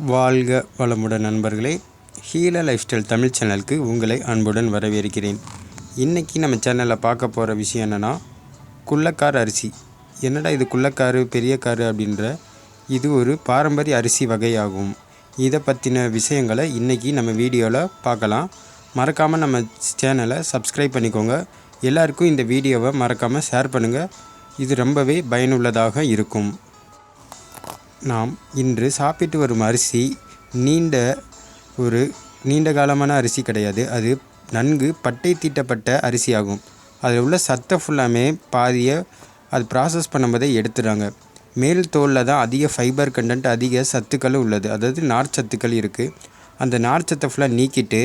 வாழ்க வளமுடன் நண்பர்களே. ஹீலர் லைஃப் ஸ்டைல் தமிழ் சேனலுக்கு உங்களை அன்புடன் வரவேற்கிறேன். இன்றைக்கி நம்ம சேனலில் பார்க்க போகிற விஷயம் என்னென்னா, குள்ளக்கார் அரிசி. என்னடா இது குள்ளக்காரு பெரிய காரு அப்படின்ற, இது ஒரு பாரம்பரிய அரிசி வகையாகும். இதை பற்றின விஷயங்களை இன்றைக்கி நம்ம வீடியோவில் பார்க்கலாம். மறக்காமல் நம்ம சேனலை சப்ஸ்கிரைப் பண்ணிக்கோங்க. எல்லாருக்கும் இந்த வீடியோவை மறக்காமல் ஷேர் பண்ணுங்கள். இது ரொம்பவே பயனுள்ளதாக இருக்கும். நாம் இன்று சாப்பிட்டு வரும் அரிசி நீண்ட காலமான அரிசி கிடையாது. அது நன்கு பட்டை தீட்டப்பட்ட அரிசி ஆகும். அதில் உள்ள சத்தை ஃபுல்லாமே பாதியை அது ப்ராசஸ் பண்ணும்போதே எடுத்துடுறாங்க. மேல் தோலில் தான் அதிக ஃபைபர் கண்டென்ட், அதிக சத்துக்களும் உள்ளது. அதாவது நார்ச்சத்துக்கள் இருக்குது. அந்த நார்ச்சத்தை ஃபுல்லாக நீக்கிட்டு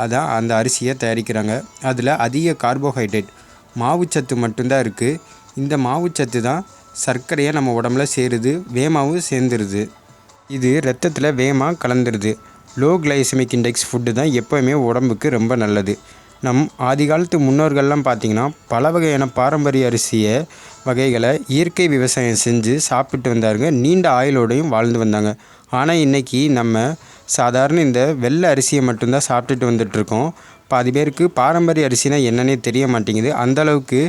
அதான் அந்த அரிசியை தயாரிக்கிறாங்க. அதில் அதிக கார்போஹைட்ரேட், மாவுச்சத்து மட்டும்தான் இருக்குது. இந்த மாவுச்சத்து தான் சர்க்கரையை நம்ம உடம்புல சேருது, வேகமாகவும் சேர்ந்துருது. இது ரத்தத்தில் வேகமாக கலந்துருது. லோ கிளைசமிக் இண்டெக்ஸ் ஃபுட்டு தான் எப்போவுமே உடம்புக்கு ரொம்ப நல்லது. நம் ஆதிகாலத்து முன்னோர்கள்லாம் பார்த்திங்கன்னா பல வகையான பாரம்பரிய வகைகளை இயற்கை விவசாயம் செஞ்சு சாப்பிட்டு வந்தாருங்க. நீண்ட ஆயுளோடையும் வாழ்ந்து வந்தாங்க. ஆனால் இன்றைக்கி நம்ம சாதாரண இந்த வெள்ளை அரிசியை மட்டும்தான் சாப்பிட்டுட்டு வந்துட்டுருக்கோம். பாதி பேருக்கு பாரம்பரிய அரிசினா என்னன்னே தெரிய மாட்டேங்குது. அந்தளவுக்கு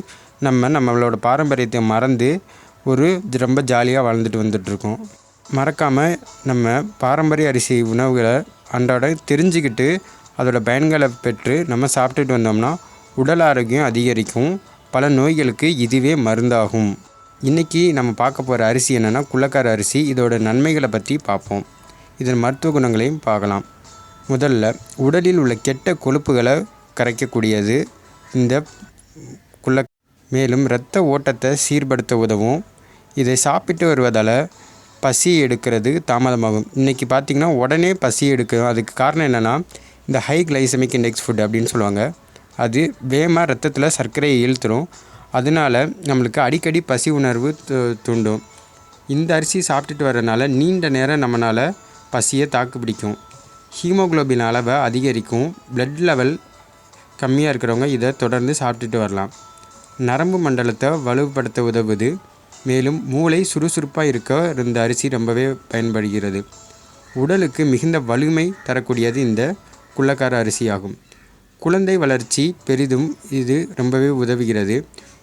நம்மளோட பாரம்பரியத்தை மறந்து ரொம்ப ஜாலியாக வாழ்ந்துட்டு வந்துட்டுருக்கோம். மறக்காமல் நம்ம பாரம்பரிய அரிசி உணவுகளை அன்றாட தெரிஞ்சுக்கிட்டு அதோட பயன்களை பெற்று நம்ம சாப்பிட்டுட்டு வந்தோம்னா உடல் ஆரோக்கியம் அதிகரிக்கும். பல நோய்களுக்கு இதுவே மருந்தாகும். இன்றைக்கி நம்ம பார்க்க போகிற அரிசி என்னென்னா குள்ளக்கார அரிசி. இதோட நன்மைகளை பற்றி பார்ப்போம். இதன் மருத்துவ குணங்களையும் பார்க்கலாம். முதல்ல உடலில் உள்ள கெட்ட கொழுப்புகளை கரைக்கக்கூடியது இந்த மேலும் இரத்த ஓட்டத்தை சீர்படுத்த உதவும். இதை சாப்பிட்டு வருவதால் பசி எடுக்கிறது தாமதமாகும். இன்றைக்கி பார்த்திங்கன்னா உடனே பசி எடுக்கும். அதுக்கு காரணம் என்னென்னா, இந்த ஹை கிளைசமிக் இண்டெக்ஸ் ஃபுட் அப்படின்னு சொல்லுவாங்க. அது வேகமாக ரத்தத்தில் சர்க்கரையை இழுத்துரும். அதனால் நம்மளுக்கு அடிக்கடி பசி உணர்வு தூண்டும். இந்த அரிசி சாப்பிட்டுட்டு வரனால நீண்ட நேரம் நம்மளால் பசியை தாக்கு பிடிக்கும். ஹீமோகுளோபின் அளவை அதிகரிக்கும். பிளட் லெவல் கம்மியாக இருக்கிறவங்க இதை தொடர்ந்து சாப்பிட்டுட்டு வரலாம். நரம்பு மண்டலத்தை வலுப்படுத்த உதவுது. மேலும் மூளை சுறுசுறுப்பாக இந்த அரிசி ரொம்பவே பயன்படுகிறது. உடலுக்கு மிகுந்த வலிமை தரக்கூடியது இந்த குள்ளக்கார அரிசி ஆகும். குழந்தை வளர்ச்சி பெரிதும் இது ரொம்பவே உதவுகிறது.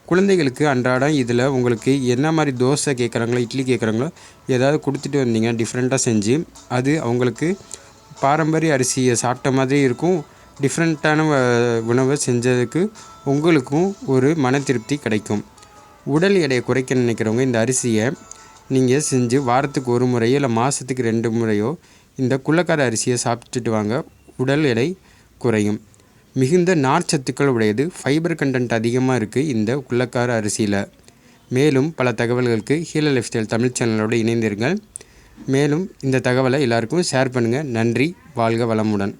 குழந்தைகளுக்கு அன்றாடம் இதில் உங்களுக்கு என்ன மாதிரி தோசை கேட்குறாங்களோ, இட்லி கேட்குறாங்களோ ஏதாவது கொடுத்துட்டு வந்தீங்க டிஃப்ரெண்ட்டாக செஞ்சு, அது அவங்களுக்கு பாரம்பரிய அரிசியை சாப்பிட்ட மாதிரி இருக்கும். டிஃப்ரெண்ட்டான உணவை செஞ்சதுக்கு உங்களுக்கும் ஒரு மன திருப்தி கிடைக்கும். உடல் எடையை குறைக்க நினைக்கிறவங்க இந்த அரிசியை நீங்கள் செஞ்சு வாரத்துக்கு ஒரு முறையோ இல்லை மாதத்துக்கு 2 முறையோ இந்த குள்ளக்கார அரிசியை சாப்பிட்டுட்டு வாங்க. உடல் எடை குறையும். மிகுந்த நார்ச்சத்துக்கள் உடையது, ஃபைபர் கண்டென்ட் அதிகமாக இருக்குது இந்த குள்ளக்கார அரிசியில். மேலும் பல தகவல்களுக்கு ஹீலர் லைஃப் ஸ்டைல் தமிழ் சேனலோடு இணைந்தீர்கள். மேலும் இந்த தகவலை எல்லாருக்கும் ஷேர் பண்ணுங்கள். நன்றி. வாழ்க வளமுடன்.